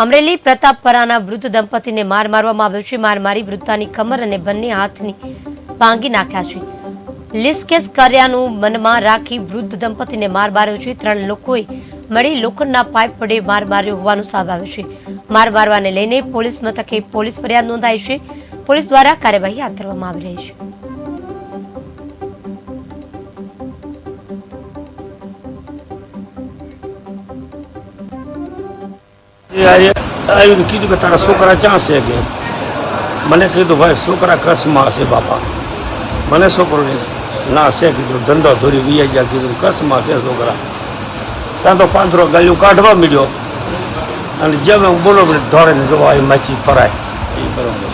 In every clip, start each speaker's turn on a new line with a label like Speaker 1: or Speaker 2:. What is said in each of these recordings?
Speaker 1: અમરેલી પ્રતાપપરાના વૃદ્ધ દંપતીને માર મારવામાં આવ્યો છે। માર મારી વૃદ્ધાની કમર અને બંને હાથની ભાંગી નાખ્યા છે। લિસ્કેસ કર્યાનું મનમાં રાખી વૃદ્ધ દંપતીને માર માર્યો છે। 3 લોકોએ મળી લોખંડના પાઇપ વડે માર માર્યો હોવાનું સામે આવ્યું છે। માર મારવાને લઈને પોલીસ મથકે પોલીસ ફરિયાદ નોંધાઈ છે। પોલીસ દ્વારા કાર્યવાહી હાથ ધરવામાં આવી રહી છે।
Speaker 2: આવીને કીધું કે તારા છોકરા ક્યાં છે કે મને કીધું ભાઈ છોકરા કચ્છમાં હશે બાપા મને છોકરો ના છે કીધું ધંધો ધોરી વી ગયા કીધું કચ્છમાં છે છોકરા ત્યાં તો 5 ગાયું કાઢવા મળ્યો અને જેમ હું બોલો ધોળે ને જોવા આવી માછી ફરાય એ બરોબર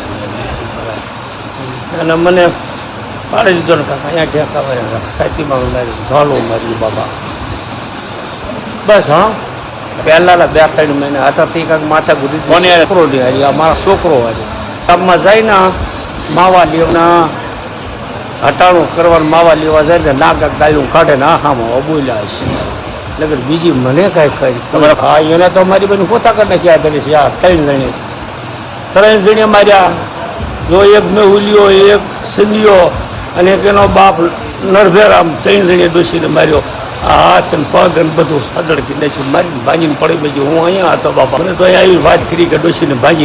Speaker 2: અને મને પાડી દીધો ને કાકા અહીંયા ક્યાં કાવા સાચીમાં મારી ધોલો મારી બાબા બસ હા પહેલા 2-3 મહિના હતા તે કાંઈક માથા ગુડી છોકરો નહીં આ મારા છોકરો આજે ગામમાં જાય ને માવા લેવાના હટાણું કરવાનું માવા લેવા જાય ને ના કાંઈક ગાયું કાઢે ને આહામાં બોલ્યા છે એટલે બીજી મને કાંઈ કરી તમારે હા એને તો મારી બધી પોતા કરી નાખ્યા કરી છે આ 3 જણે માર્યા જો એક મેહુલિયો એક સિંધિયો અને એક એનો બાપ નરભેરામ 3 જણે ડોસીને માર્યો આ હાથ અને પગ અને બધું સદડકી નાખ્યું મારીને ભાંગીને પડી ગઈ હું અહીંયા હતો બાપા મને તો અહીંયા આવી વાત કરી કે ડોસીને ભાંગી